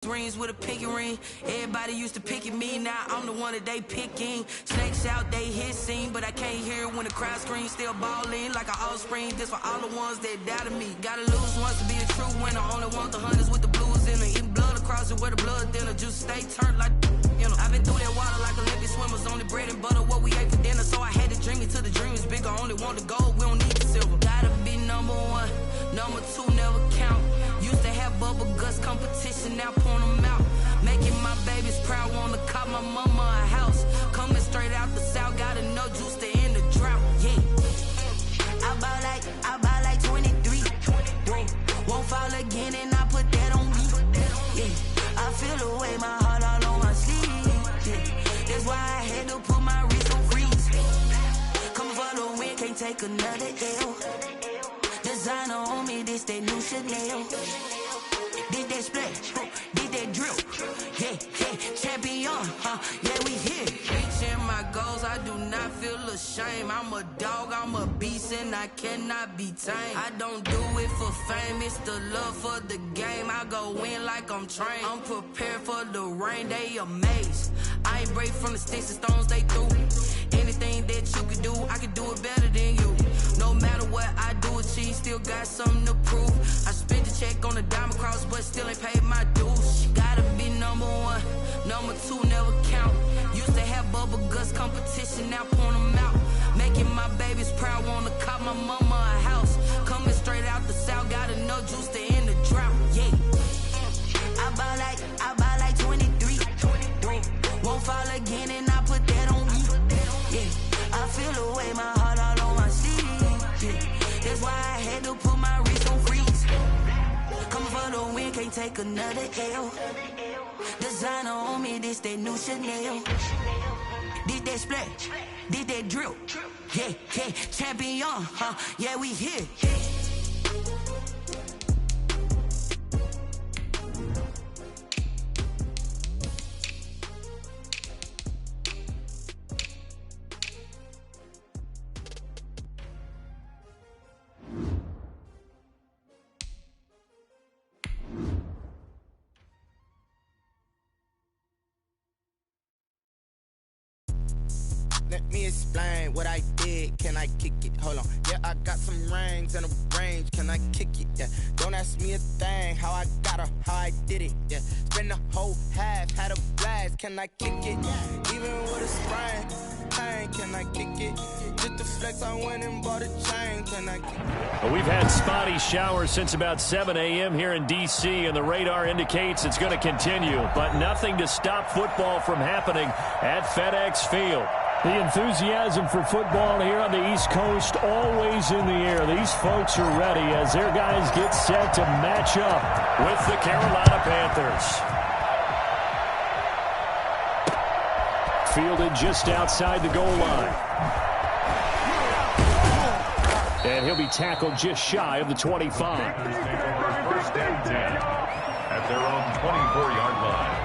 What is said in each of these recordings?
Rings with a pinky ring. Everybody used to pick at me, now I'm the one that they picking. Snakes out, they hissing, but I can't hear it when the crowd screams. Still balling like an offspring. This for all the ones that doubted me. Gotta lose once to be a true winner. Only want the hunters with the blues in it. Eating blood across it where the blood thinner. Just stay turned like, you know. I've been through that water like Olympic swimmers. Only bread and butter what we ate for dinner. So I had to dream it till the dream is bigger. Only want the gold, we don't need the silver. Gotta be number one, number two never count. Used to have bubble guts competition, now point them out. Making my babies proud, wanna cop my mama a house. Coming straight out the south, gotta know juice to end the drought, yeah. I buy like 23. Won't fall again and I put that on me, yeah. I feel the way, my heart all on my sleeve, yeah. That's why I had to put my wrist on freeze. Coming for the win, can't take another L. Designer on me, this that new Chanel. Did that splash, did that drill, yeah, champion, yeah, we here. Reaching my goals, I do not feel ashamed. I'm a dog, I'm a beast, and I cannot be tamed. I don't do it for fame, it's the love for the game. I go in like I'm trained. I'm prepared for the rain, they amazed. I ain't break from the sticks and stones they threw. Anything that you could do, I could do it better than you. No matter what I do, achieve, still got something to prove. I spent the check on the diamond cross, but still ain't paid my dues. Gotta be number one, number two never count. Used to have bubble guts competition, now point them out. Making my babies proud, wanna cop my mama a house. Coming straight out the south, gotta know juice to end the drought, yeah. I buy like 23. Won't fall again and I put that on me, yeah. I feel the way, my heart all on my sleeve, yeah. That's why I had to put my wrist on freeze. Coming for the win, can't take another L. Designer on me, this that new Chanel. Did that splash, did that drill, yeah, champion, yeah, we here. Let me explain what I did. Can I kick it? Hold on. Yeah, I got some rings and a range. Can I kick it? Yeah. Don't ask me a thing. How I got her, how I did it. Yeah. Spend the whole half, had a blast. Can I kick it? Even with a sprain, pain. Can I kick it? Just the flex, I went and bought a chain. Can I kick it? Well, we've had spotty showers since about 7 a.m. here in D.C., and the radar indicates it's going to continue. But nothing to stop football from happening at FedEx Field. The enthusiasm for football here on the East Coast always in the air. These folks are ready as their guys get set to match up with the Carolina Panthers. Fielded just outside the goal line. And he'll be tackled just shy of the 25. First and 10 at their own 24-yard line.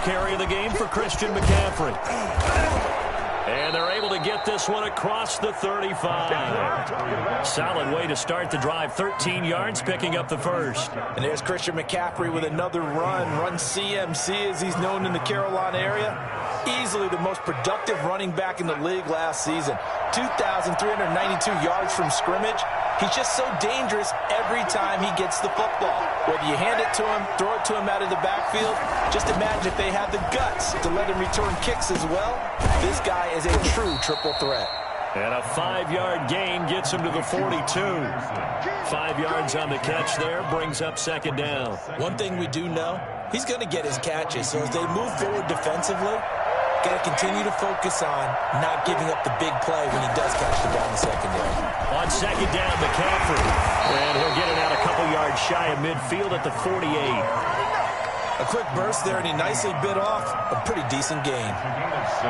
Carry of the game for Christian McCaffrey. And they're able to get this one across the 35. Solid way to start the drive. 13 yards, picking up the first. And there's Christian McCaffrey with another run CMC as he's known in the Carolina area. Easily the most productive running back in the league last season. 2,392 yards from scrimmage. He's just so dangerous every time he gets the football. Whether you hand it to him, throw it to him out of the backfield, just imagine if they have the guts to let him return kicks as well. This guy is a true triple threat. And a 5-yard gain gets him to the 42. 5 yards on the catch there, brings up second down. One thing we do know, he's going to get his catches. So as they move forward defensively, got to continue to focus on not giving up the big play when he does catch the ball in the secondary. On second down, McCaffrey. And he'll get it out a couple yards shy of midfield at the 48. A quick burst there, and he nicely bit off a pretty decent gain. Gain of 6.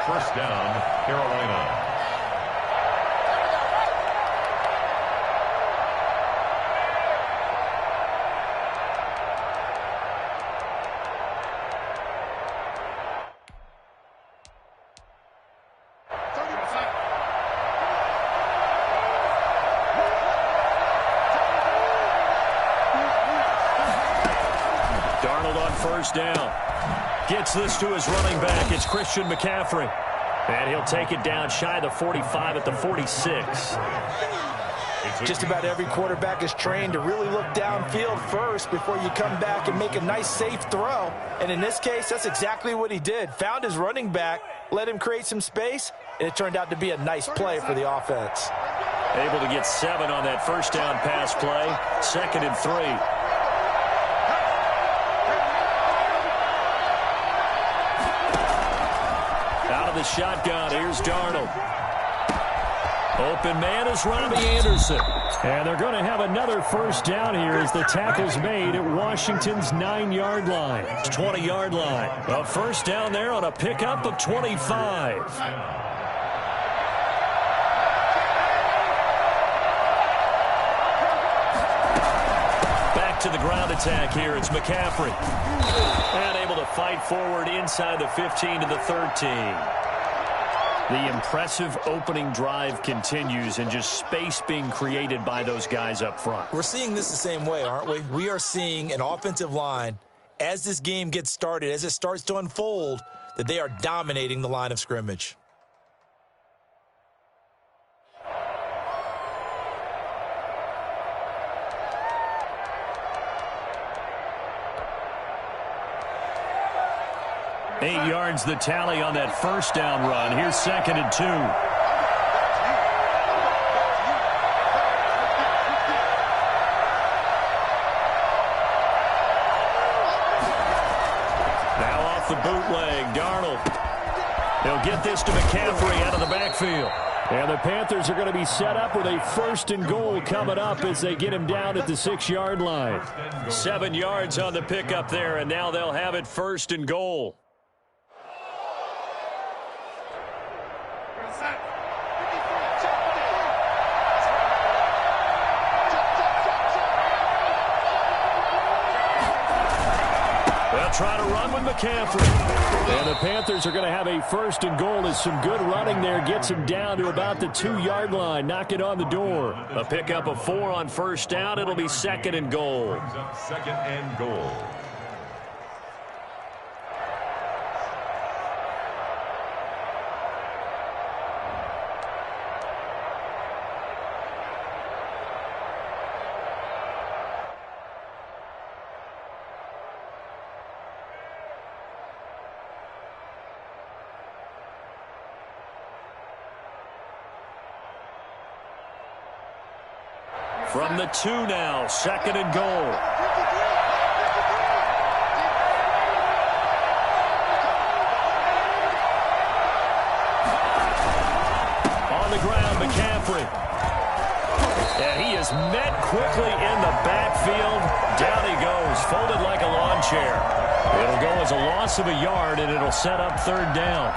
First down, Carolina. First down. Gets this to his running back. It's Christian McCaffrey. And he'll take it down shy of the 45 at the 46. Just about every quarterback is trained to really look downfield first before you come back and make a nice, safe throw. And in this case, that's exactly what he did. Found his running back, let him create some space, and it turned out to be a nice play for the offense. Able to get 7 on that first down pass play. 2nd and 3. The shotgun. Here's Darnold. Open man is Robbie Anderson. And they're going to have another first down here as the tackle's made at Washington's 9-yard line. 20-yard line. A first down there on a pickup of 25. Back to the ground attack here. It's McCaffrey. And able to fight forward inside the 15 to the 13. The impressive opening drive continues, and just space being created by those guys up front. We're seeing this the same way, aren't we? We are seeing an offensive line, as this game gets started, as it starts to unfold, that they are dominating the line of scrimmage. Eight yards the tally on that first down run. Here's 2nd and 2. Now off the bootleg, Darnold. He'll get this to McCaffrey out of the backfield. And the Panthers are going to be set up with a 1st and goal coming up as they get him down at the 6-yard line. 7 yards on the pickup there, and now they'll have it 1st and goal. Try to run with McCaffrey. And the Panthers are going to have a 1st and goal as some good running there gets him down to about the 2-yard line. Knock it on the door. A pickup of 4 on first down. It'll be 2nd and goal. 2nd and goal. From the 2 now, 2nd and goal. On the ground, McCaffrey. And he is met quickly in the backfield. Down he goes, folded like a lawn chair. It'll go as a loss of a yard, and it'll set up 3rd down.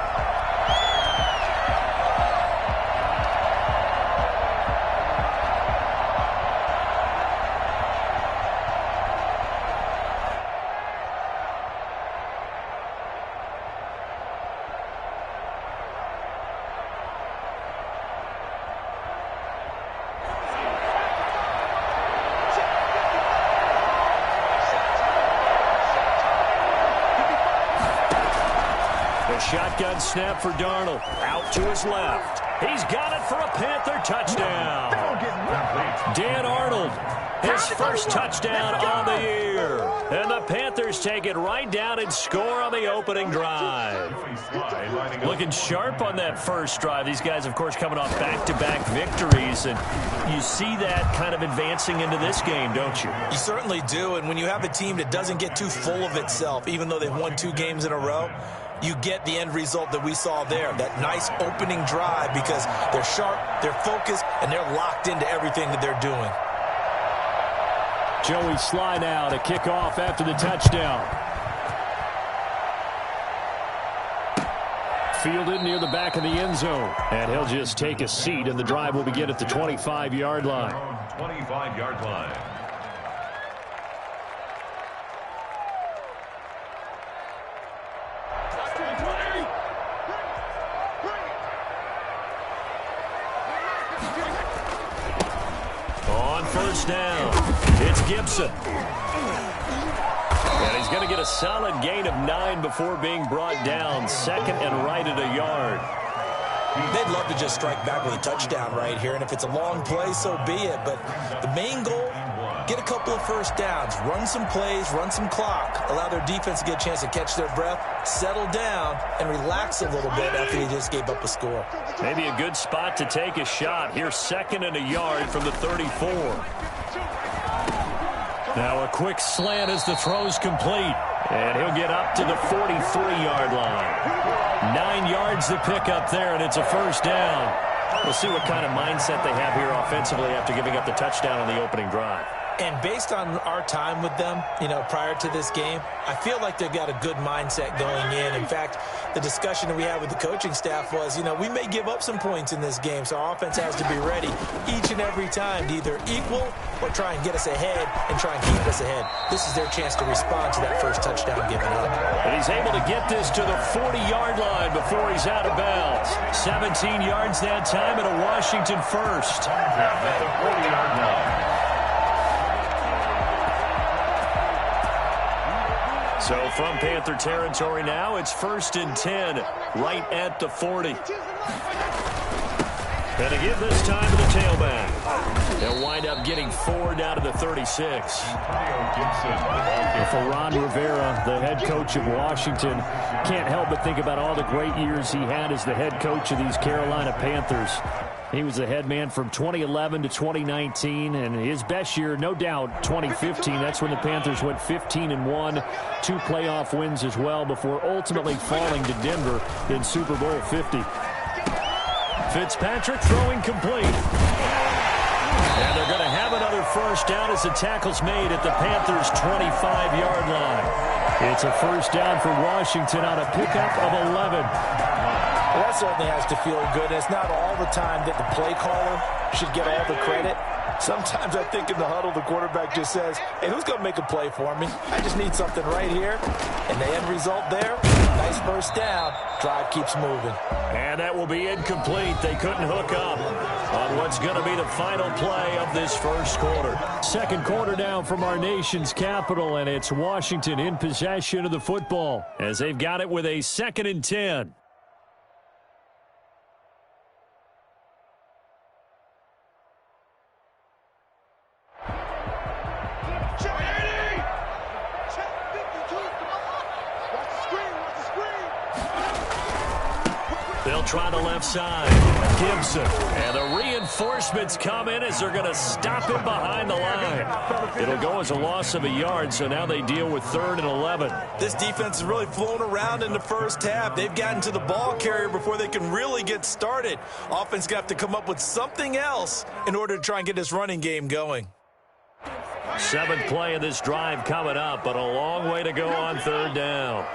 Shotgun snap for Darnold. Out to his left. He's got it for a Panther touchdown. Dan Arnold, his first touchdown on the year. And the Panthers take it right down and score on the opening drive. Looking sharp on that first drive. These guys, of course, coming off back-to-back victories. And you see that kind of advancing into this game, don't you? You certainly do. And when you have a team that doesn't get too full of itself, even though they've won 2 games in a row, you get the end result that we saw there, that nice opening drive, because they're sharp, they're focused, and they're locked into everything that they're doing. Joey Sly now to kick off after the touchdown. Fielded near the back of the end zone. And he'll just take a seat, and the drive will begin at the 25-yard line. 25-yard line. On first down, it's Gibson. And he's going to get a solid gain of 9 before being brought down. Second and right at a yard. They'd love to just strike back with a touchdown right here, and if it's a long play, so be it. But the main goal, get a couple of first downs, run some plays, run some clock, allow their defense to get a chance to catch their breath, settle down, and relax a little bit after they just gave up a score. Maybe a good spot to take a shot. Here's second and a yard from the 34. Now a quick slant as the throw's complete. And he'll get up to the 43-yard line. 9 yards to pick up there, and it's a first down. We'll see what kind of mindset they have here offensively after giving up the touchdown on the opening drive. And based on our time with them, prior to this game, I feel like they've got a good mindset going in. In fact, the discussion that we had with the coaching staff was, we may give up some points in this game, so our offense has to be ready each and every time to either equal or try and get us ahead and try and keep us ahead. This is their chance to respond to that first touchdown given up. And he's able to get this to the 40-yard line before he's out of bounds. 17 yards that time and a Washington first. At the 40-yard line. So from Panther territory now, it's 1st and 10, right at the 40. And to give this time to the tailback. They'll wind up getting 4 down to the 36. For Ron Rivera, the head coach of Washington, can't help but think about all the great years he had as the head coach of these Carolina Panthers. He was the head man from 2011 to 2019, and his best year, no doubt, 2015. That's when the Panthers went 15-1, 2 playoff wins as well before ultimately falling to Denver in Super Bowl 50. Fitzpatrick throwing complete. And they're going to have another first down as the tackle's made at the Panthers' 25-yard line. It's a first down for Washington on a pickup of 11. Well, that certainly has to feel good. It's not all the time that the play caller should get all the credit. Sometimes I think in the huddle, the quarterback just says, hey, who's going to make a play for me? I just need something right here. And the end result there, nice first down. Drive keeps moving. And that will be incomplete. They couldn't hook up on what's going to be the final play of this first quarter. Second quarter now from our nation's capital, and it's Washington in possession of the football as they've got it with a 2nd and 10. They'll try the left side. Gibson. And the reinforcements come in as they're going to stop him behind the line. It'll go as a loss of a yard, so now they deal with 3rd and 11. This defense has really flown around in the first half. They've gotten to the ball carrier before they can really get started. Offense got to come up with something else in order to try and get this running game going. 7th play of this drive coming up, but a long way to go on 3rd down.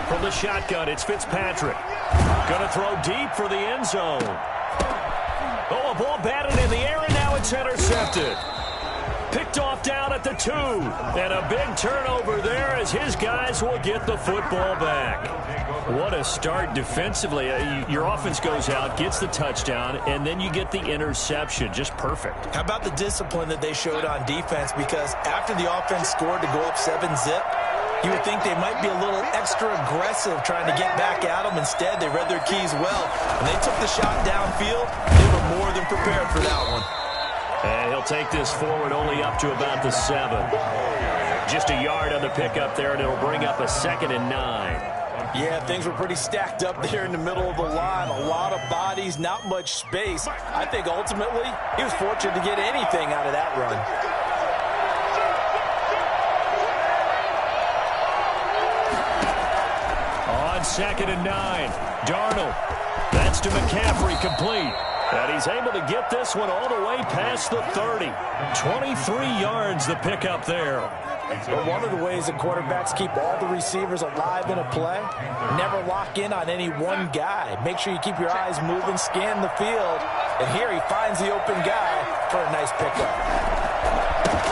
From the shotgun, it's Fitzpatrick. Going to throw deep for the end zone. Oh, a ball batted in the air, and now it's intercepted. Picked off down at the 2. And a big turnover there as his guys will get the football back. What a start defensively. Your offense goes out, gets the touchdown, and then you get the interception. Just perfect. How about the discipline that they showed on defense? Because after the offense scored to go up 7-zip, you would think they might be a little extra aggressive trying to get back at them. Instead, they read their keys well. When they took the shot downfield, they were more than prepared for that one. And he'll take this forward only up to about the 7. Just a yard on the pickup there, and it'll bring up a 2nd and 9. Yeah, things were pretty stacked up there in the middle of the line. A lot of bodies, not much space. I think ultimately he was fortunate to get anything out of that run. On 2nd and 9. Darnold. That's to McCaffrey, complete. And he's able to get this one all the way past the 30. 23 yards the pickup there. But one of the ways that quarterbacks keep all the receivers alive in a play, never lock in on any one guy. Make sure you keep your eyes moving, scan the field. And here he finds the open guy for a nice pickup.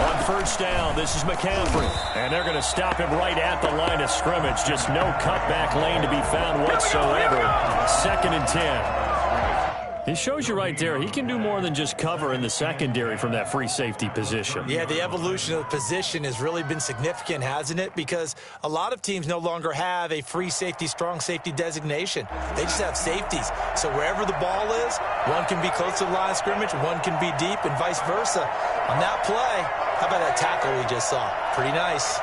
On first down, this is McCaffrey. And they're going to stop him right at the line of scrimmage. Just no cutback lane to be found whatsoever. 2nd and 10. He shows you right there, he can do more than just cover in the secondary from that free safety position. Yeah, the evolution of the position has really been significant, hasn't it? Because a lot of teams no longer have a free safety, strong safety designation. They just have safeties. So wherever the ball is, one can be close to the line of scrimmage, one can be deep, and vice versa. On that play, how about that tackle we just saw? Pretty nice.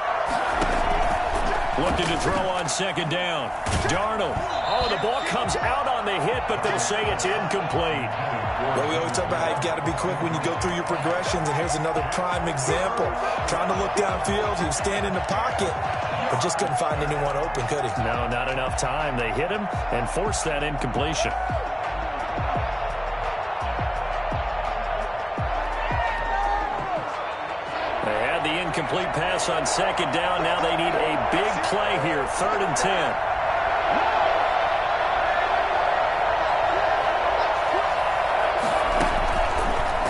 Looking to throw on 2nd down. Darnold. Oh, the ball comes out on the hit, but they'll say it's incomplete. Well, we always talk about how you've got to be quick when you go through your progressions, and here's another prime example. Trying to look downfield, he was standing in the pocket, but just couldn't find anyone open, could he? No, not enough time. They hit him and forced that incompletion. They had the incomplete pass on 2nd down. Now they need a big play here, 3rd and 10.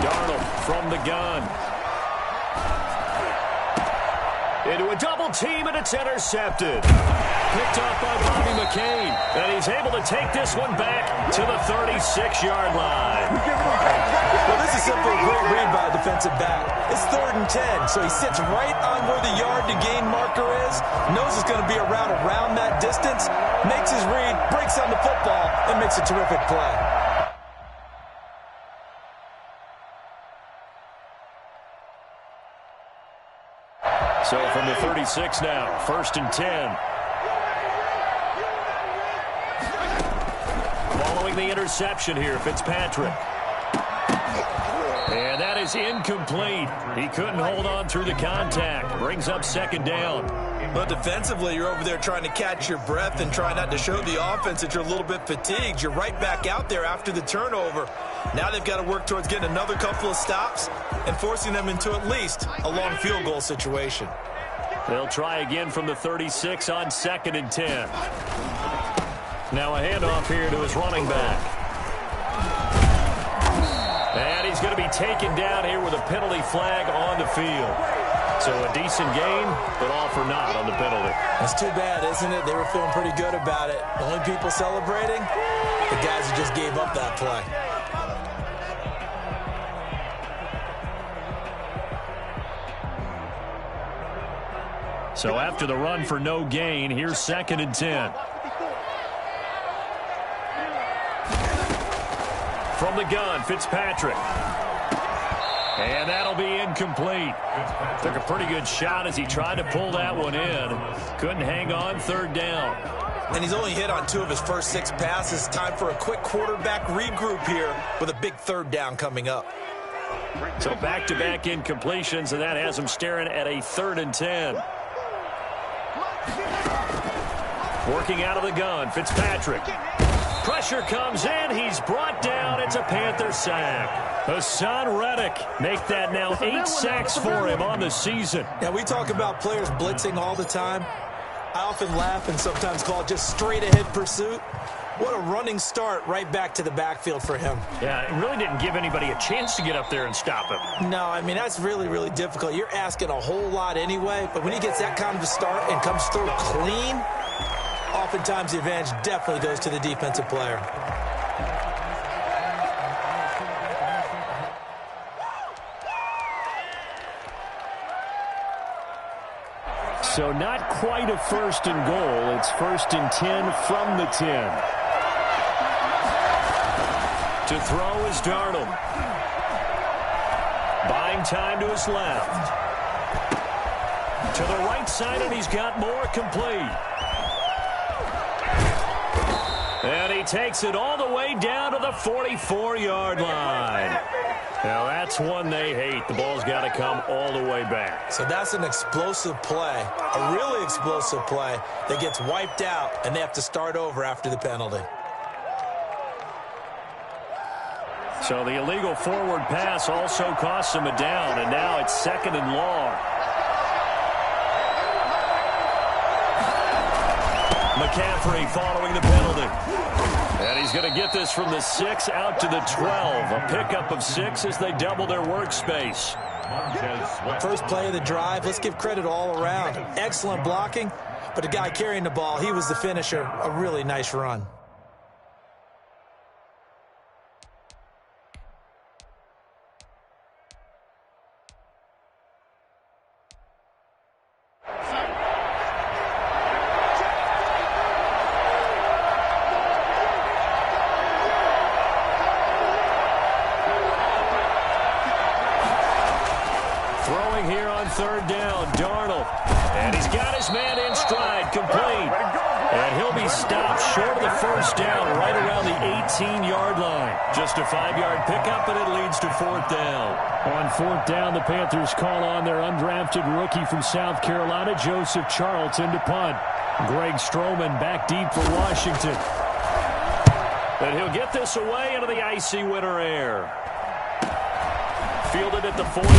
Darnold from the gun. Into a double team, and it's intercepted. Picked up by Bobby McCain. And he's able to take this one back to the 36-yard line. Well, this is simply a great read by a defensive back. It's 3rd and 10, so he sits right on where the yard-to-gain marker is, knows it's going to be a route around that distance, makes his read, breaks on the football, and makes a terrific play. So from the 36 now, 1st and 10. Following the interception here, Fitzpatrick. And that is incomplete. He couldn't hold on through the contact. Brings up 2nd down. But defensively, you're over there trying to catch your breath and try not to show the offense that you're a little bit fatigued. You're right back out there after the turnover. Now they've got to work towards getting another couple of stops and forcing them into at least a long field goal situation. They'll try again from the 36 on 2nd and 10. Now a handoff here to his running back. And he's going to be taken down here with a penalty flag on the field. So a decent game, but all for naught on the penalty. That's too bad, isn't it? They were feeling pretty good about it. The only people celebrating, the guys who just gave up that play. So after the run for no gain, here's 2nd and 10. From the gun, Fitzpatrick. And that'll be incomplete. Took a pretty good shot as he tried to pull that one in. Couldn't hang on, 3rd down. And he's only hit on 2 of his first 6 passes. Time for a quick quarterback regroup here with a big 3rd down coming up. So back-to-back incompletions, and that has him staring at a 3rd and 10. Working out of the gun, Fitzpatrick. Pressure comes in. He's brought down. It's a Panther sack. Hassan Reddick make that now 8 sacks for him on the season. Yeah, we talk about players blitzing all the time. I often laugh and sometimes call it just straight-ahead pursuit. What a running start right back to the backfield for him. Yeah, it really didn't give anybody a chance to get up there and stop him. No, I mean, that's really, really difficult. You're asking a whole lot anyway, but when he gets that kind of a start and comes through clean, oftentimes the advantage definitely goes to the defensive player. So not quite a 1st and goal. It's 1st and 10 from the 10. To throw is Darnold. Buying time to his left. To the right side, and he's got more, complete. And he takes it all the way down to the 44-yard line. Now, that's one they hate. The ball's got to come all the way back. So that's an explosive play, a really explosive play that gets wiped out, and they have to start over after the penalty. So the illegal forward pass also costs him a down, and now it's 2nd and long. McCaffrey following the penalty. And he's going to get this from the 6 out to the 12. A pickup of 6 as they double their workspace. First play of the drive, let's give credit all around. Excellent blocking, but the guy carrying the ball, he was the finisher. A really nice run. Throwing here on 3rd down, Darnold. And he's got his man in stride, complete. And he'll be stopped short of the 1st down, right around the 18-yard line. Just a 5-yard pickup, and it leads to 4th down. On 4th down, the Panthers call on their undrafted rookie from South Carolina, Joseph Charlton, to punt. Greg Stroman back deep for Washington. And he'll get this away into the icy winter air. Fielded at the 43.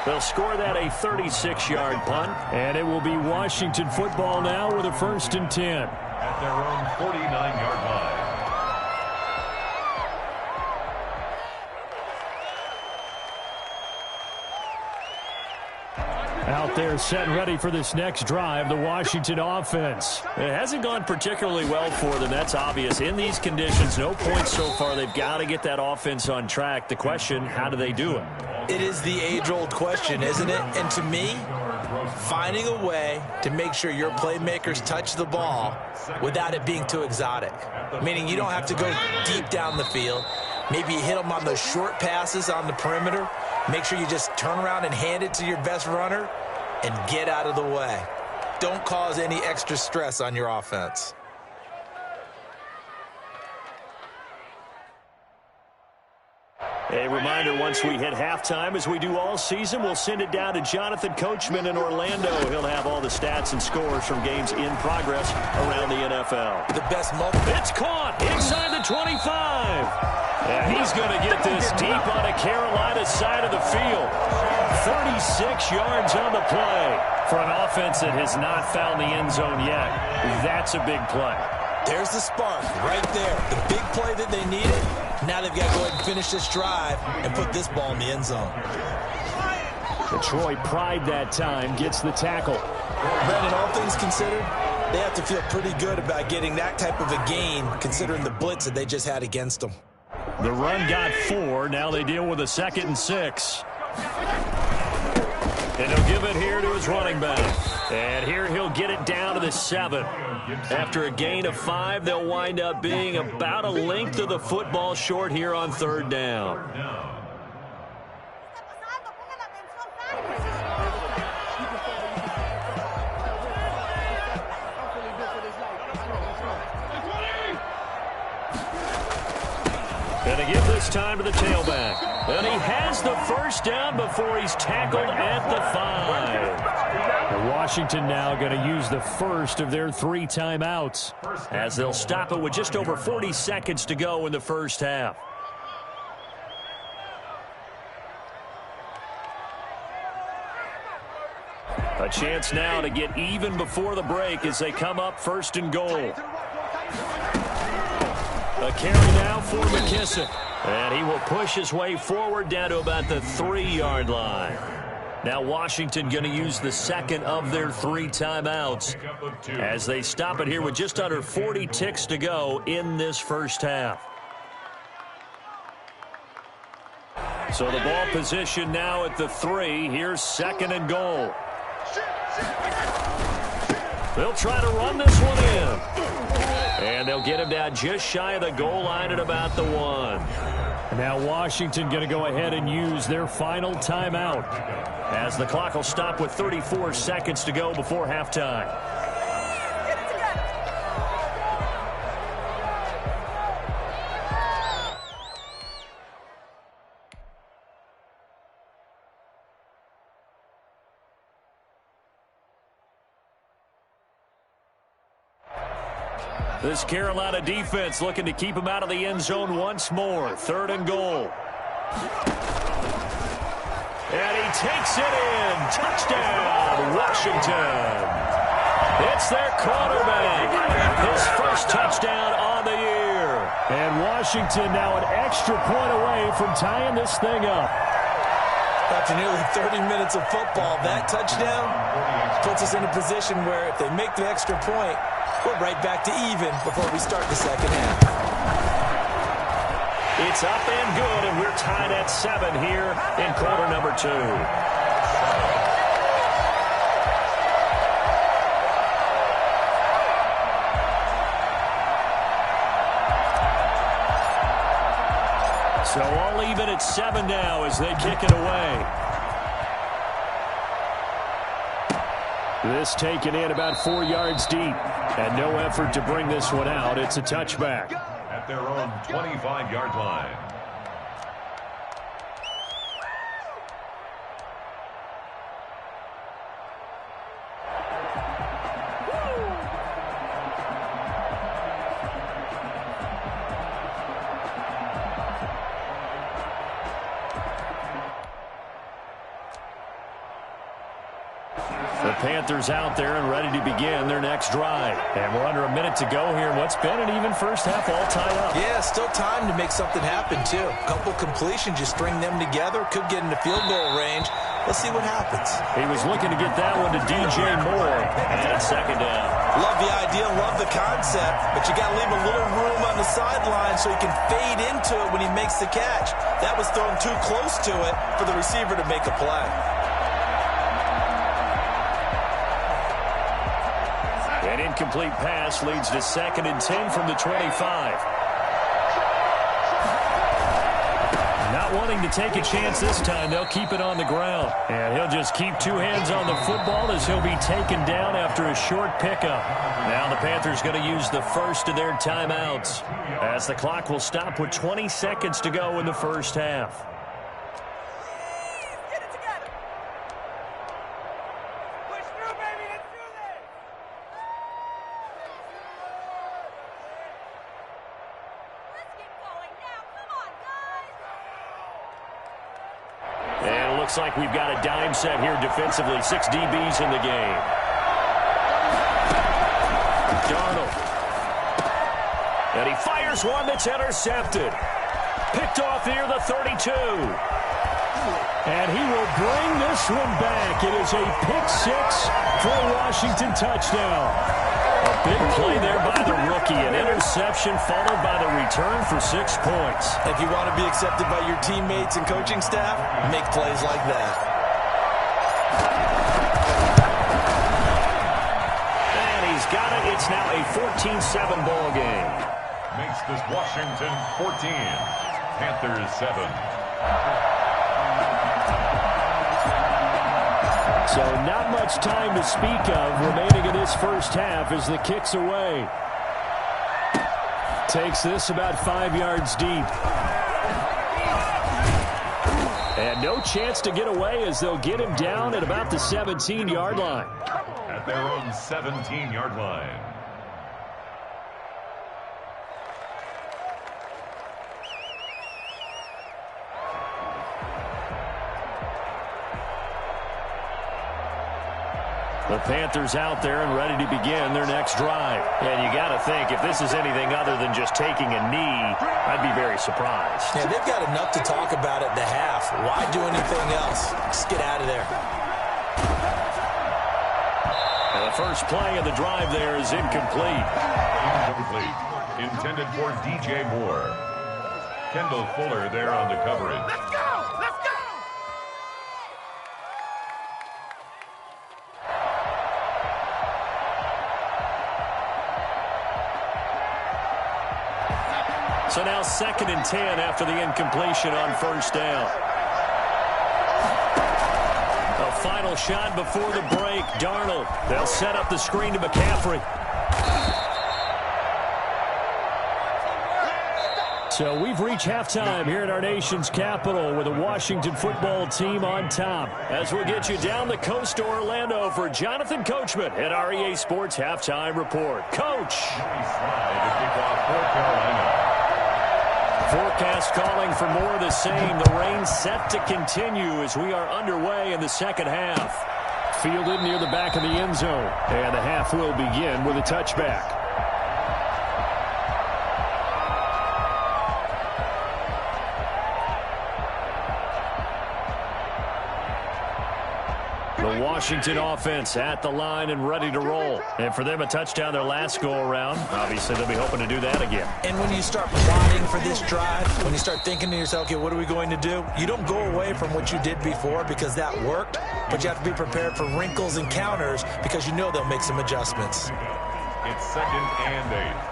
They'll score that a 36-yard punt. And it will be Washington football now with a 1st and 10. At their own 49-yard line. Out there set and ready for this next drive, the Washington offense. It hasn't gone particularly well for them. That's obvious. In these conditions, no points so far. They've got to get that offense on track. The question, how do they do it? It is the age-old question, isn't it? And to me, finding a way to make sure your playmakers touch the ball without it being too exotic. Meaning you don't have to go deep down the field. Maybe you hit them on those short passes on the perimeter. Make sure you just turn around and hand it to your best runner and get out of the way. Don't cause any extra stress on your offense. A reminder, once we hit halftime, as we do all season, we'll send it down to Jonathan Coachman in Orlando. He'll have all the stats and scores from games in progress around the NFL. The best moment. It's caught inside the 25. And he's going to get this deep on the Carolina side of the field. 36 yards on the play. For an offense that has not found the end zone yet, that's a big play. There's the spark right there. The big play that they needed. Now they've got to go ahead and finish this drive and put this ball in the end zone. Detroit pride that time gets the tackle. Brandon, all things considered, they have to feel pretty good about getting that type of a gain considering the blitz that they just had against them. The run got 4. Now they deal with a 2nd and 6. And he'll give it here to his running back. And here he'll get it down to the 7. After a gain of 5, they'll wind up being about a length of the football short here on 3rd down. And to give this time to the tailback. And he has the 1st down before he's tackled at the 5. And Washington now going to use the first of their 3 timeouts, as they'll stop it with just over 40 seconds to go in the first half. A chance now to get even before the break as they come up 1st and goal. A carry now for McKissick. And he will push his way forward down to about the 3-yard line. Now Washington going to use the 2nd of their 3 timeouts as they stop it here with just under 40 ticks to go in this first half. So the ball position now at the 3. Here's 2nd and goal. They'll try to run this one in. And they'll get him down just shy of the goal line at about the 1. Now Washington going to go ahead and use their final timeout, as the clock will stop with 34 seconds to go before halftime. This Carolina defense looking to keep him out of the end zone once more. 3rd and goal. And he takes it in. Touchdown, Washington. It's their quarterback. His first touchdown on the year. And Washington now an extra point away from tying this thing up. After nearly 30 minutes of football, that touchdown puts us in a position where if they make the extra point, we're right back to even before we start the second half. It's up and good, and we're tied at 7 here in quarter number 2. So all even at 7 now as they kick it away. This taken in about 4 yards deep. And no effort to bring this one out. It's a touchback. At their own 25-yard line. The Panthers out there and ready to begin their next drive. And we're under a minute to go here in what's been an even first half, all tied up. Yeah, still time to make something happen, too. A couple completions, you string them together, could get into field goal range. Let's see what happens. He was looking to get that one to DJ Moore. And it's 2nd down. Love the idea, love the concept, but you got to leave a little room on the sideline so he can fade into it when he makes the catch. That was thrown too close to it for the receiver to make a play. An incomplete pass leads to 2nd and 10 from the 25. Not wanting to take a chance this time, they'll keep it on the ground. And he'll just keep 2 hands on the football as he'll be taken down after a short pickup. Now the Panthers going to use the first of their timeouts as the clock will stop with 20 seconds to go in the first half. Looks like we've got a dime set here defensively. 6 DBs in the game. Darnold. And he fires one that's intercepted. Picked off near the 32. And he will bring this one back. It is a pick 6 for a Washington touchdown. A big play there by the rookie. An interception followed by the return for 6 points. If you want to be accepted by your teammates and coaching staff, make plays like that. And he's got it. It's now a 14-7 ball game. Makes this Washington 14. Panthers 7. So not much time to speak of remaining in this first half as the kick's away. Takes this about 5 yards deep. And no chance to get away as they'll get him down at about the 17-yard line. At their own 17-yard line. The Panthers out there and ready to begin their next drive. And you got to think, if this is anything other than just taking a knee, I'd be very surprised. Yeah, they've got enough to talk about at the half. Why do anything else? Just get out of there. And the first play of the drive there is incomplete. Incomplete. Intended for DJ Moore. Kendall Fuller there on the coverage. Let's go! Let's go! So now 2nd and 10 after the incompletion on first down. A final shot before the break. Darnold. They'll set up the screen to McCaffrey. So we've reached halftime here at our nation's capital with the Washington football team on top. As we'll get you down the coast to Orlando for Jonathan Coachman at REA Sports Halftime Report. Coach! Forecast calling for more of the same. The rain set to continue as we are underway in the second half. Fielded near the back of the end zone. And the half will begin with a touchback. The Washington offense at the line and ready to roll. And for them, a touchdown their last go-around. Obviously, they'll be hoping to do that again. And when you start plotting for this drive, when you start thinking to yourself, okay, what are we going to do? You don't go away from what you did before because that worked, but you have to be prepared for wrinkles and counters because you know they'll make some adjustments. It's 2nd and 8.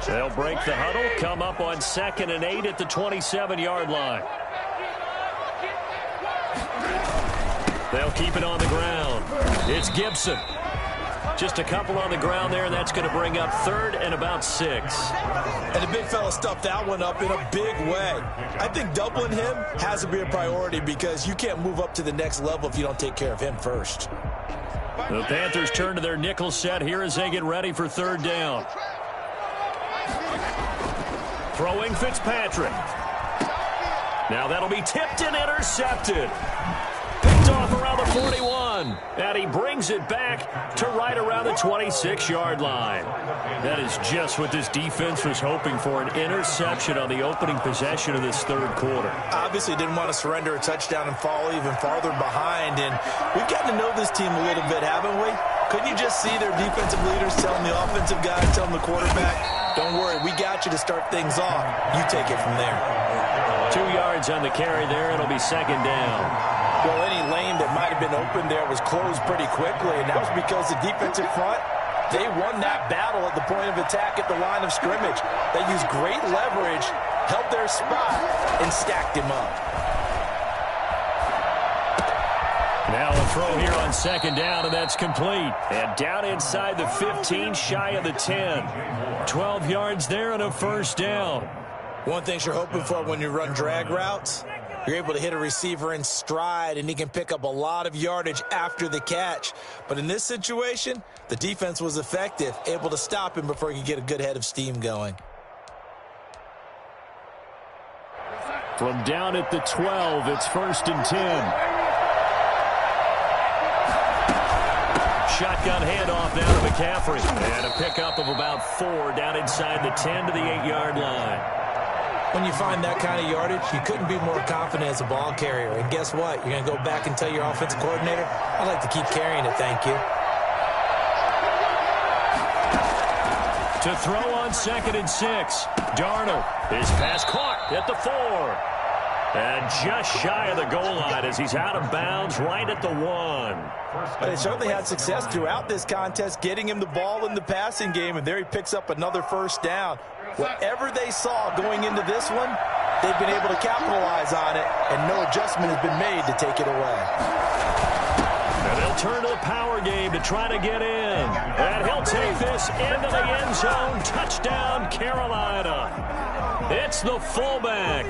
They'll break the huddle, come up on 2nd and 8 at the 27-yard line. They'll keep it on the ground. It's Gibson. Just a couple on the ground there, and that's going to bring up 3rd and about 6. And the big fella stuffed that one up in a big way. I think doubling him has to be a priority because you can't move up to the next level if you don't take care of him first. The Panthers turn to their nickel set here as they get ready for 3rd down. Throwing Fitzpatrick. Now that'll be tipped and intercepted. Picked off around the 41. And he brings it back to right around the 26-yard line. That is just what this defense was hoping for, an interception on the opening possession of this 3rd quarter. Obviously didn't want to surrender a touchdown and fall even farther behind. And we've gotten to know this team a little bit, haven't we? Couldn't you just see their defensive leaders telling the offensive guys, telling the quarterback, don't worry, we got you to start things off. You take it from there. 2 yards on the carry there. It'll be 2nd down. Well, any lane that might have been open there was closed pretty quickly, and that was because the defensive front, they won that battle at the point of attack at the line of scrimmage. They used great leverage, held their spot, and stacked him up. Now a throw here on 2nd down, and that's complete. And down inside the 15, shy of the 10. 12 yards there and a 1st down. One thing you're hoping for when you run drag routes, you're able to hit a receiver in stride, and he can pick up a lot of yardage after the catch. But in this situation, the defense was effective, able to stop him before he could get a good head of steam going. From down at the 12, it's 1st and 10. Shotgun handoff now to McCaffrey. And a pickup of about 4 down inside the 10 to the 8-yard line. When you find that kind of yardage, you couldn't be more confident as a ball carrier. And guess what? You're going to go back and tell your offensive coordinator, I'd like to keep carrying it, thank you. To throw on 2nd and 6. Darnold. His pass caught at the 4. And just shy of the goal line as he's out of bounds right at the 1. But they certainly had success throughout this contest, getting him the ball in the passing game, and there he picks up another 1st down. Whatever they saw going into this one, they've been able to capitalize on it, and no adjustment has been made to take it away. And they'll turn to the power game to try to get in. And he'll take this into the end zone. Touchdown, Carolina. It's the fullback.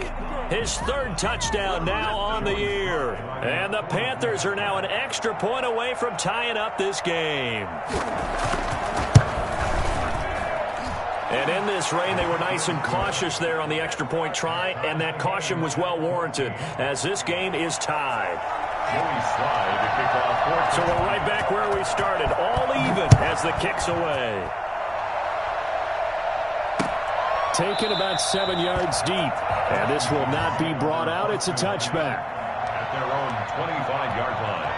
His 3rd touchdown now on the year. And the Panthers are now an extra point away from tying up this game. And in this rain, they were nice and cautious there on the extra point try, and that caution was well warranted as this game is tied. So we're right back where we started, all even as the kick's away. Taken about 7 yards deep, and this will not be brought out. It's a touchback. At their own 25-yard line.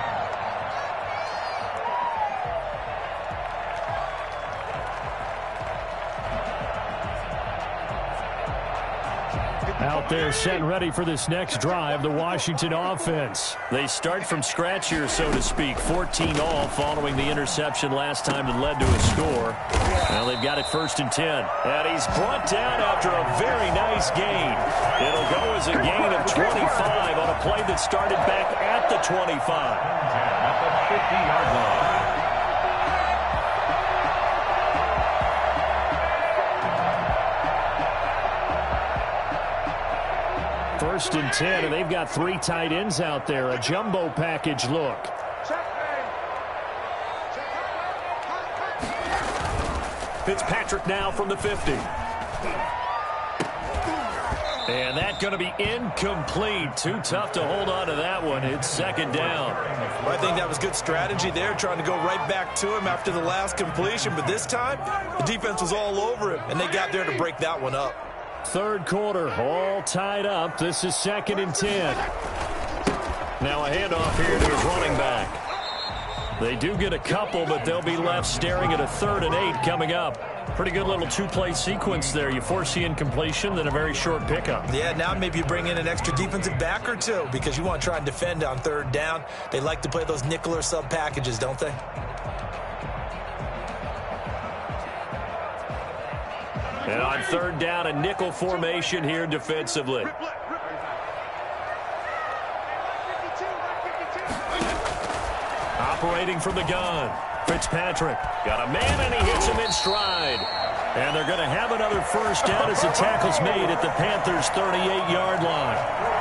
Out there set and ready for this next drive, the Washington offense. They start from scratch here, so to speak. 14 all following the interception last time that led to a score. Now they've got it 1st and 10. And he's brought down after a very nice gain. It'll go as a gain of 25 on a play that started back at the 25. At the 50-yard line. First and 10, and they've got 3 tight ends out there. A jumbo package look. Fitzpatrick now from the 50. And that's going to be incomplete. Too tough to hold on to that one. It's 2nd down. Well, I think that was good strategy there, trying to go right back to him after the last completion. But this time, the defense was all over him, and they got there to break that one up. 3rd quarter, all tied up. This is 2nd and 10. Now a handoff here to his running back. They do get a couple, but they'll be left staring at a 3rd and 8 coming up. Pretty good little 2-play sequence there. You force the incompletion, then a very short pickup. Yeah, now maybe you bring in an extra defensive back or two because you want to try and defend on 3rd down. They like to play those nickel or sub packages, don't they? And on 3rd down, a nickel formation here defensively. Operating from the gun. Fitzpatrick got a man, and he hits him in stride. And they're going to have another 1st down as the tackle's made at the Panthers' 38-yard line.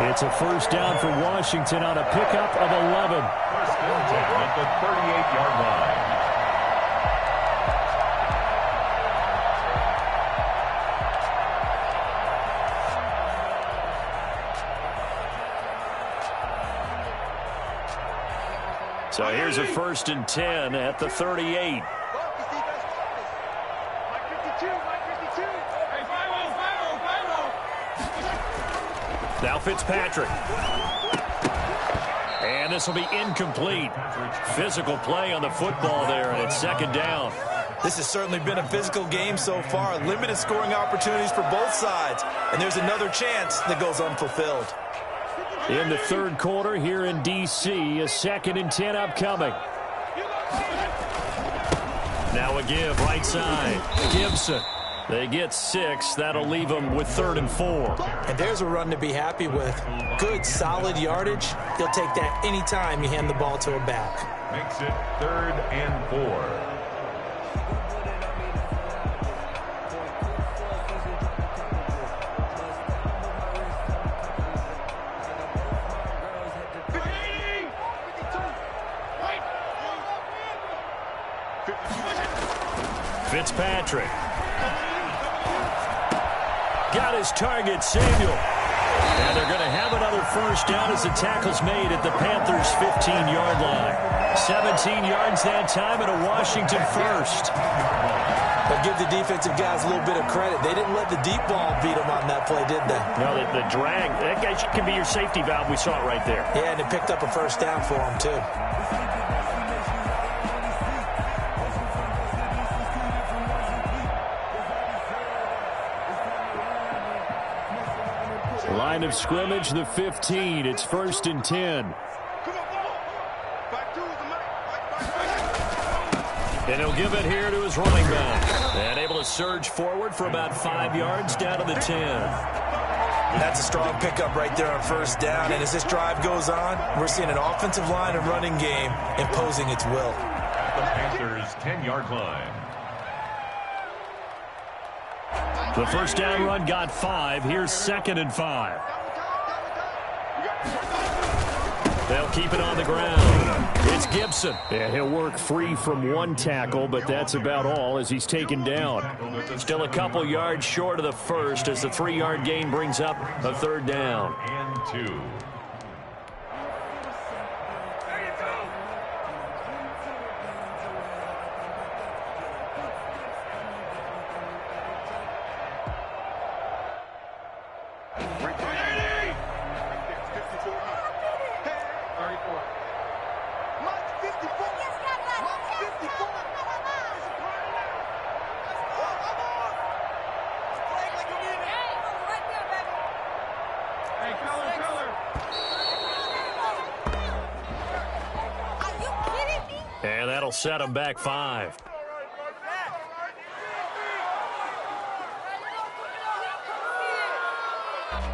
It's a 1st down for Washington on a pickup of 11. 1st and 10 at the 38-yard line. So here's a 1st and 10 at the 38. Now Fitzpatrick. And this will be incomplete. Physical play on the football there, and it's 2nd down. This has certainly been a physical game so far. Limited scoring opportunities for both sides. And there's another chance that goes unfulfilled. In the 3rd quarter here in D.C., a 2nd and 10 upcoming. Now a give right side. Gibson. They get 6. That'll leave them with 3rd and 4. And there's a run to be happy with. Good, solid yardage. You'll take that anytime you hand the ball to a back. Makes it 3rd and 4. Fitzpatrick. Got his target, Samuel. And they're going to have another 1st down as the tackle's made at the Panthers' 15-yard line. 17 yards that time and a Washington 1st. But give the defensive guys a little bit of credit. They didn't let the deep ball beat them on that play, did they? No, the drag. That guy can be your safety valve. We saw it right there. Yeah, and it picked up a 1st down for them, too. Line of scrimmage, the 15. It's 1st and 10. And he'll give it here to his running back. And able to surge forward for about 5 yards down to the 10. That's a strong pickup right there on 1st down. And as this drive goes on, we're seeing an offensive line and running game imposing its will. The Panthers' 10-yard line. The 1st down run got 5. Here's 2nd and 5. They'll keep it on the ground. It's Gibson. Yeah, he'll work free from 1 tackle, but that's about all as he's taken down. Still a couple yards short of the 1st as the 3-yard gain brings up a 3rd down. And 2. set them back 5.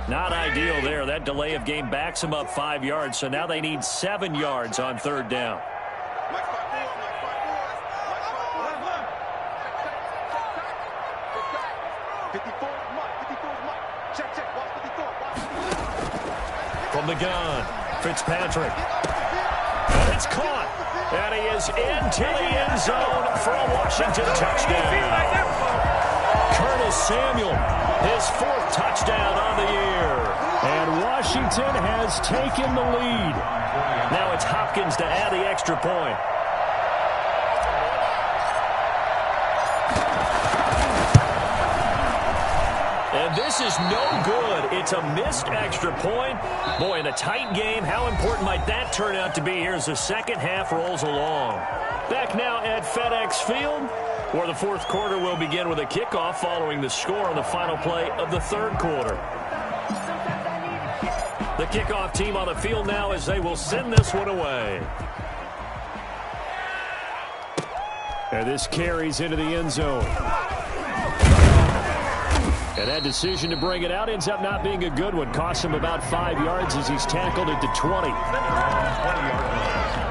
Not ideal there. That delay of game backs them up 5 yards, so now they need 7 yards on 3rd down. From the gun, Fitzpatrick. And it's caught. And he is into the end zone for a Washington touchdown. Curtis Samuel, his 4th touchdown on the year. And Washington has taken the lead. Now it's Hopkins to add the extra point. And this is no good. It's a missed extra point. Boy, in a tight game, how important might that turn out to be here as the second half rolls along. Back now at FedEx Field, where the 4th quarter will begin with a kickoff following the score on the final play of the 3rd quarter. The kickoff team on the field now as they will send this one away. And this carries into the end zone. And that decision to bring it out ends up not being a good one. Costs him about 5 yards as he's tackled at the 20. 20-yard line.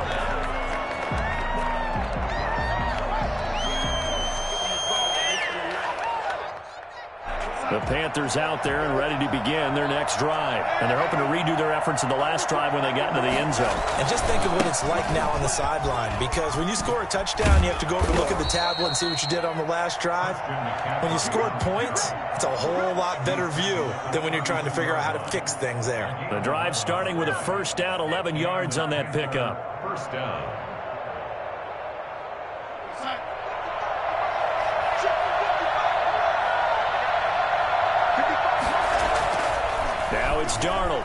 The Panthers out there and ready to begin their next drive. And they're hoping to redo their efforts in the last drive when they got into the end zone. And just think of what it's like now on the sideline, because when you score a touchdown, you have to go over and look at the tablet and see what you did on the last drive. When you scored points, it's a whole lot better view than when you're trying to figure out how to fix things there. The drive starting with a 1st down, 11 yards on that pickup. 1st down. Now it's Darnold.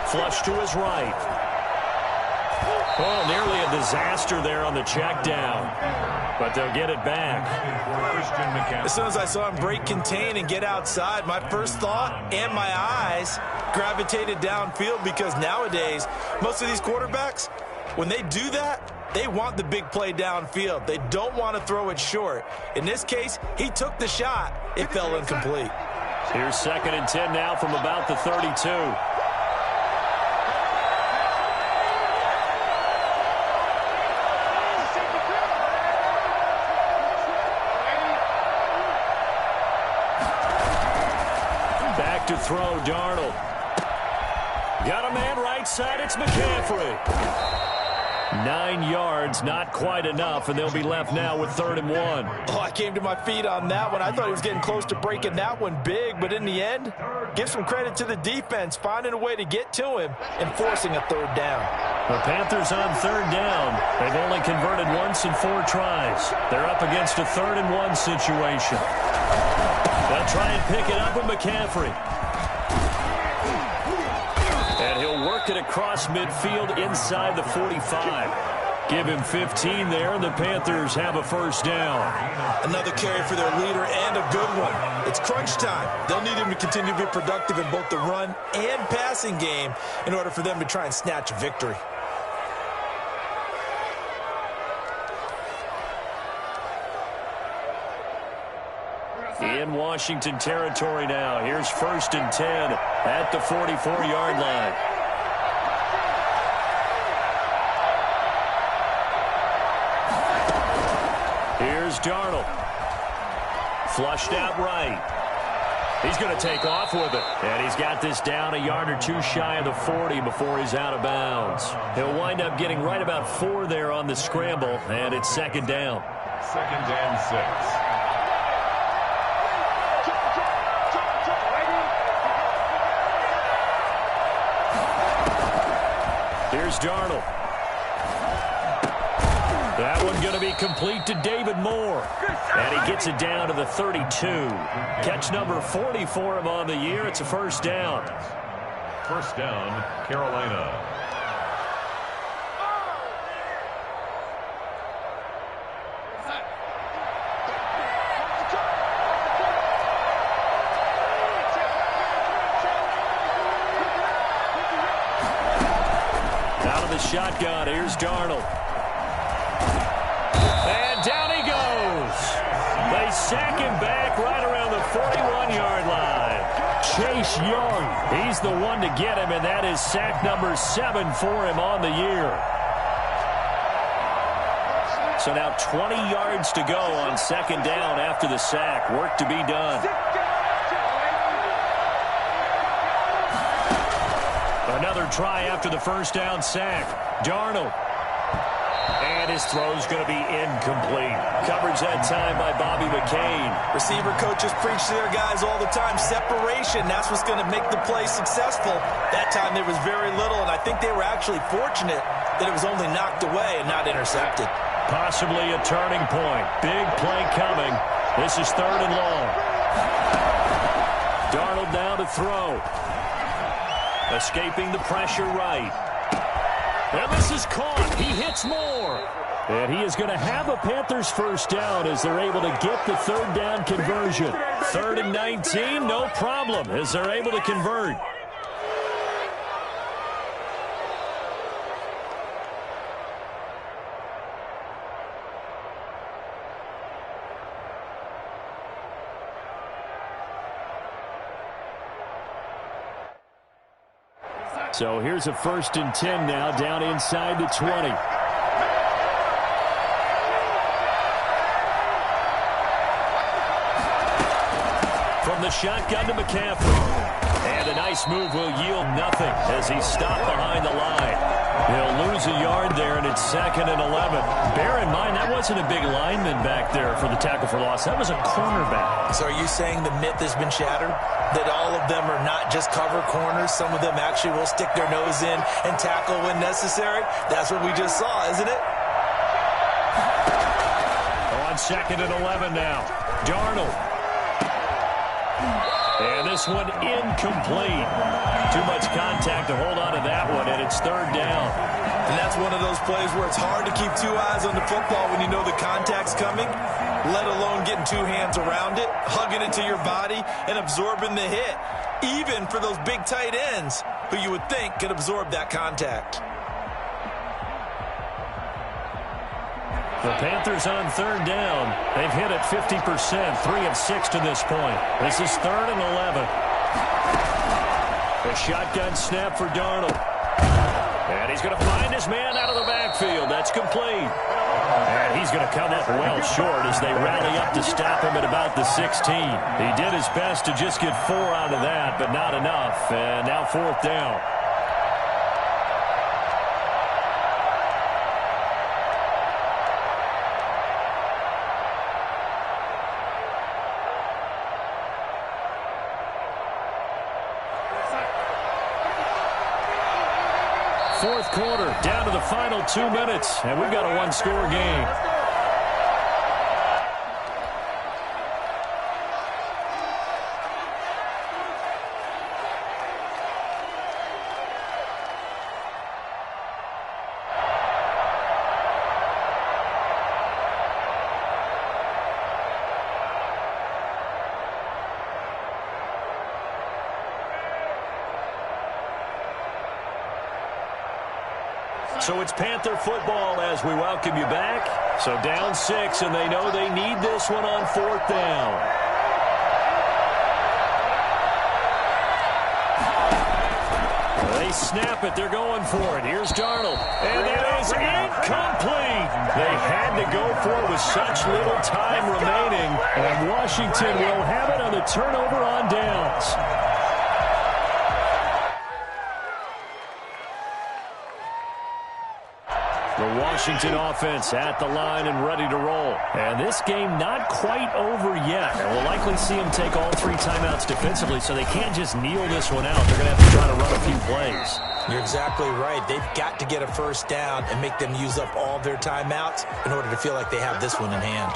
Flush to his right. Oh, nearly a disaster there on the check down. But they'll get it back. As soon as I saw him break contain and get outside, my first thought and my eyes gravitated downfield, because nowadays, most of these quarterbacks, when they do that, they want the big play downfield. They don't want to throw it short. In this case, he took the shot. It fell incomplete. Here's 2nd and 10 now from about the 32. Back to throw, Darnold. Got a man right side, it's McCaffrey. 9 yards, not quite enough, and they'll be left now with 3rd and 1. Oh, I came to my feet on that one. I thought he was getting close to breaking that one big, but in the end, give some credit to the defense, finding a way to get to him and forcing a 3rd down. The Panthers on 3rd down. They've only converted once in 4 tries. They're up against a 3rd and 1 situation. They'll try and pick it up with McCaffrey. And he'll work it across midfield inside the 45. Give him 15 there, and the Panthers have a 1st down. Another carry for their leader, and a good one. It's crunch time. They'll need him to continue to be productive in both the run and passing game in order for them to try and snatch a victory. In Washington territory now. Here's 1st and 10 at the 44-yard line. Here's Darnold. Flushed out right. He's going to take off with it. And he's got this down a yard or 2 shy of the 40 before he's out of bounds. He'll wind up getting right about 4 there on the scramble, and it's 2nd down. 2nd and 6. Here's Darnold. That one going to be complete to David Moore. And he gets it down to the 32. Catch number 40 for him on the year. It's a 1st down. 1st down, Carolina. Out of the shotgun, here's Darnold. Chase Young. He's the one to get him, and that is sack number 7 for him on the year. So now 20 yards to go on second down after the sack. Work to be done. Another try after the first down sack. Darnold. And his throw's going to be incomplete. Coverage that time by Bobby McCain. Receiver coaches preach to their guys all the time. Separation, that's what's going to make the play successful. That time there was very little, and I think they were actually fortunate that it was only knocked away and not intercepted. Possibly a turning point. Big play coming. This is 3rd and long. Darnold now to throw. Escaping the pressure right. And this is caught. He hits more. And he is going to have a Panthers first down as they're able to get the 3rd down conversion. 3rd and 19, no problem as they're able to convert. So here's a 1st and 10 now, down inside the 20. From the shotgun to McCaffrey. And a nice move will yield nothing as he's stopped behind the line. He'll lose a yard there, and it's 2nd and 11. Bear in mind, that wasn't a big lineman back there for the tackle for loss. That was a cornerback. So are you saying the myth has been shattered? That all of them are not just cover corners? Some of them actually will stick their nose in and tackle when necessary? That's what we just saw, isn't it? On 2nd and 11 now. Darnold. And this one incomplete. Too much contact to hold on to that one, and it's 3rd down. And that's one of those plays where it's hard to keep 2 eyes on the football when you know the contact's coming, let alone getting 2 hands around it, hugging it to your body, and absorbing the hit, even for those big tight ends who you would think could absorb that contact. The Panthers on 3rd down. They've hit it 50%, 3 of 6 to this point. This is 3rd and 11. A shotgun snap for Darnold. And he's going to find his man out of the backfield. That's complete. And he's going to come up well short as they rally up to stop him at about the 16. He did his best to just get 4 out of that, but not enough. And now 4th down. Fourth quarter, down to the final 2 minutes, and we've got a 1-score game. So it's Panther football as we welcome you back. So down 6, and they know they need this one on 4th down. They snap it. They're going for it. Here's Darnold. And it is incomplete. They had to go for it with such little time remaining. And Washington will have it on the turnover on downs. The Washington offense at the line and ready to roll. And this game not quite over yet. And we'll likely see them take all 3 timeouts defensively, so they can't just kneel this one out. They're going to have to try to run a few plays. You're exactly right. They've got to get a first down and make them use up all their timeouts in order to feel like they have this one in hand.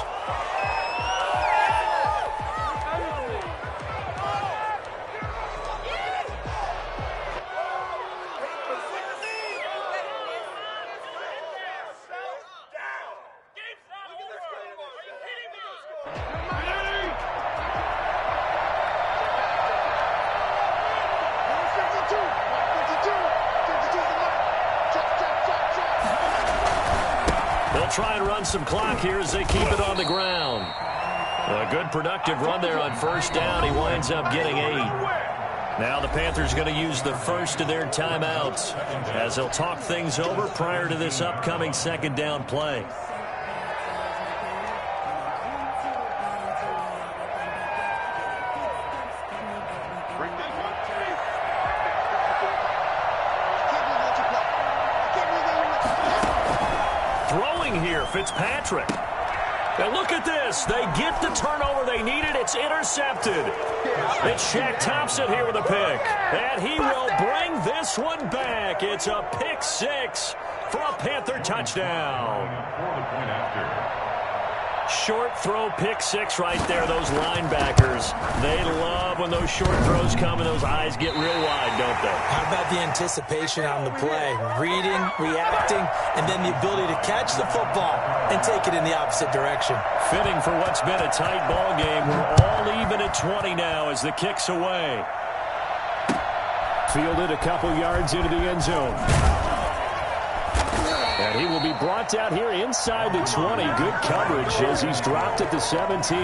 Try and run some clock here as they keep it on the ground. A good productive run there on first down. He winds up getting 8. Now the Panthers going to use the first of their timeouts as they'll talk things over prior to this upcoming second down play. Throwing here, Fitzpatrick. And look at this. They get the turnover they needed. It's intercepted. It's Shaq Thompson here with a pick. And he will bring this one back. It's a pick six for a Panther touchdown. Short throw, pick six right there. Those linebackers, they love when those short throws come and those eyes get real wide, don't they? How about the anticipation on the play? Reading, reacting, and then the ability to catch the football and take it in the opposite direction. Fitting for what's been a tight ball game. We're all even at 20 now as the kick's away. Fielded a couple yards into the end zone. And he will be brought down here inside the 20. Good coverage as he's dropped at the 17. Stay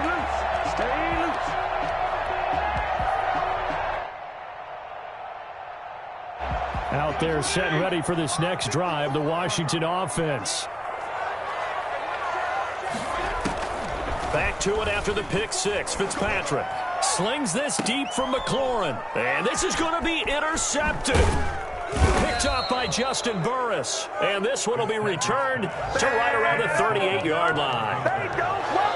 loose. Stay loose. Out there set and ready for this next drive, the Washington offense. Back to it after the pick six. Fitzpatrick slings this deep from McLaurin. And this is going to be intercepted. Picked up by Justin Burris. And this one will be returned to right around the 38-yard line.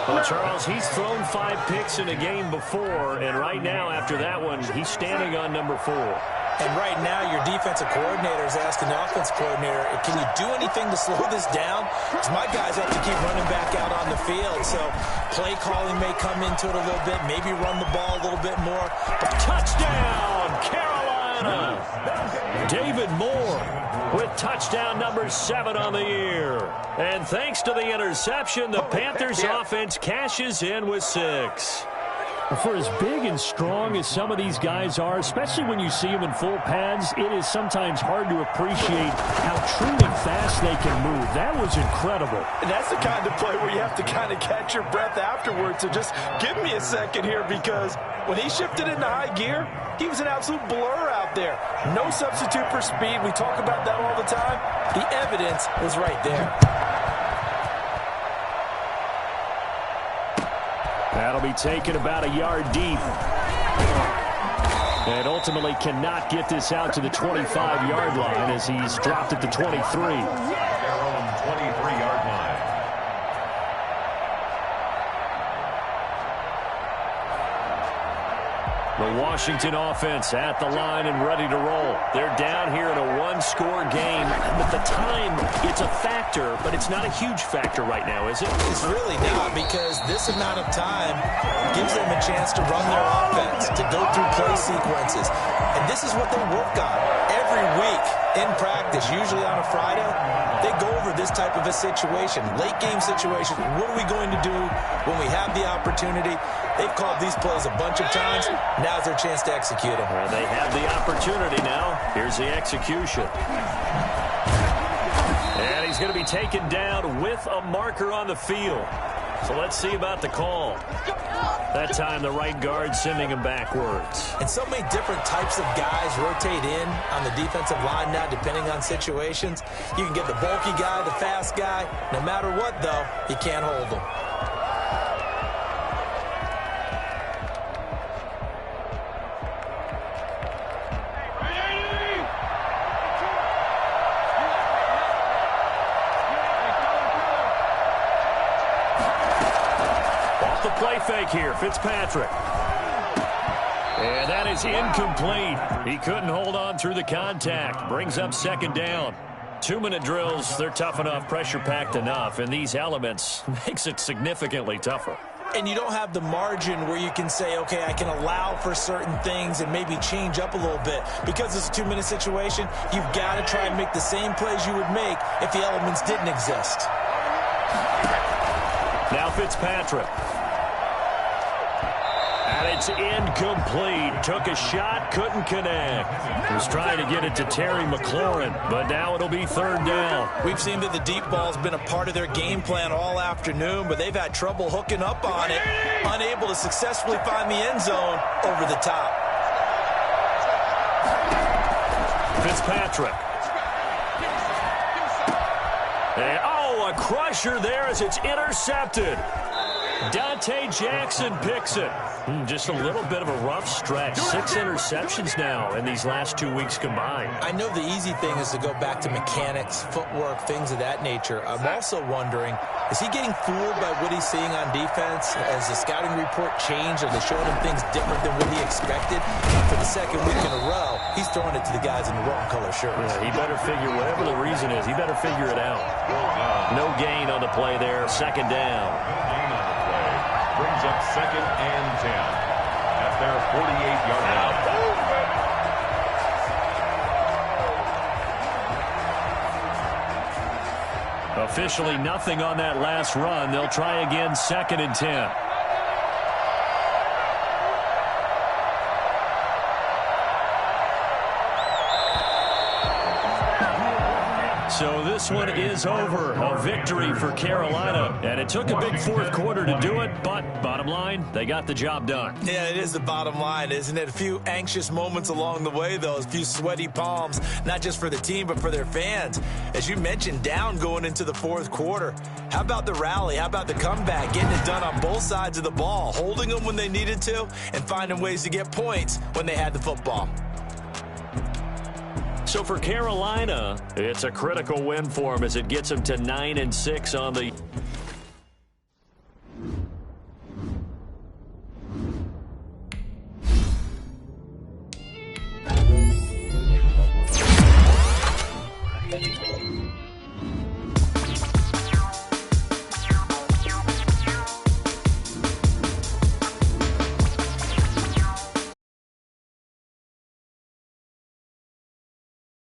Well, Charles, he's thrown 5 picks in a game before, and right now after that one, he's standing on number 4. And right now, your defensive coordinator is asking the offensive coordinator, can you do anything to slow this down? Because my guys have to keep running back out on the field. So play calling may come into it a little bit, maybe run the ball a little bit more. Touchdown, Carolina! David Moore with touchdown number 7 on the year. And thanks to the interception, the Panthers offense cashes in with 6. For as big and strong as some of these guys are, especially when you see them in full pads, it is sometimes hard to appreciate how truly fast they can move. That was incredible. And that's the kind of play where you have to kind of catch your breath afterwards. So just give me a second here, because when he shifted into high gear, he was an absolute blur out there. No substitute for speed. We talk about that all the time. The evidence was right there. That'll be taken about a yard deep. And ultimately cannot get this out to the 25-yard line as he's dropped at the 23. Their own 23-yard line. The Washington offense at the line and ready to roll. They're down here in a one-score game. But the time, it's a factor, but it's not a huge factor right now, is it? It's really not, because this amount of time gives them a chance to run their offense, to go through play sequences. And this is what they work on every week in practice, usually on a Friday. They go over this type of a situation, late game situation. What are we going to do when we have the opportunity? They've called these plays a bunch of times. Now's their chance to execute them. Well, they have the opportunity now. Here's the execution. And he's going to be taken down with a marker on the field. So let's see about the call. That time the right guard sending him backwards. And so many different types of guys rotate in on the defensive line now, depending on situations. You can get the bulky guy, the fast guy. No matter what, though, you can't hold them. Play fake here, Fitzpatrick. And that is incomplete. He couldn't hold on through the contact. Brings up second down. 2-minute drills, they're tough enough, pressure-packed enough, and these elements makes it significantly tougher. And you don't have the margin where you can say, okay, I can allow for certain things and maybe change up a little bit. Because it's a 2-minute situation, you've got to try and make the same plays you would make if the elements didn't exist. Now Fitzpatrick. And it's incomplete. Took a shot, couldn't connect. Was trying to get it to Terry McLaurin, but now it'll be third down. We've seen that the deep ball's been a part of their game plan all afternoon, but they've had trouble hooking up on it, unable to successfully find the end zone over the top. Fitzpatrick. And, a crusher there as it's intercepted. Dante Jackson picks it. Just a little bit of a rough stretch. 6 interceptions now in these last 2 weeks combined. I know the easy thing is to go back to mechanics, footwork, things of that nature. I'm also wondering, is he getting fooled by what he's seeing on defense? Has the scouting report changed? Are they showing him things different than what he expected? For the second week in a row, he's throwing it to the guys in the wrong color shirts. Yeah, he better figure, whatever the reason is, he better figure it out. No gain on the play there. Second down. Brings up 2nd and 10 at their 48-yard line. Officially nothing on that last run. They'll try again, 2nd and 10. So this one is over. A victory for Carolina. And it took a big fourth quarter to do it, but bottom line, they got the job done. Yeah, it is the bottom line, isn't it? A few anxious moments along the way, though. A few sweaty palms, not just for the team, but for their fans. As you mentioned, down going into the fourth quarter. How about the rally? How about the comeback? Getting it done on both sides of the ball, holding them when they needed to, and finding ways to get points when they had the football. So for Carolina, it's a critical win for them as it gets them to 9-6 on the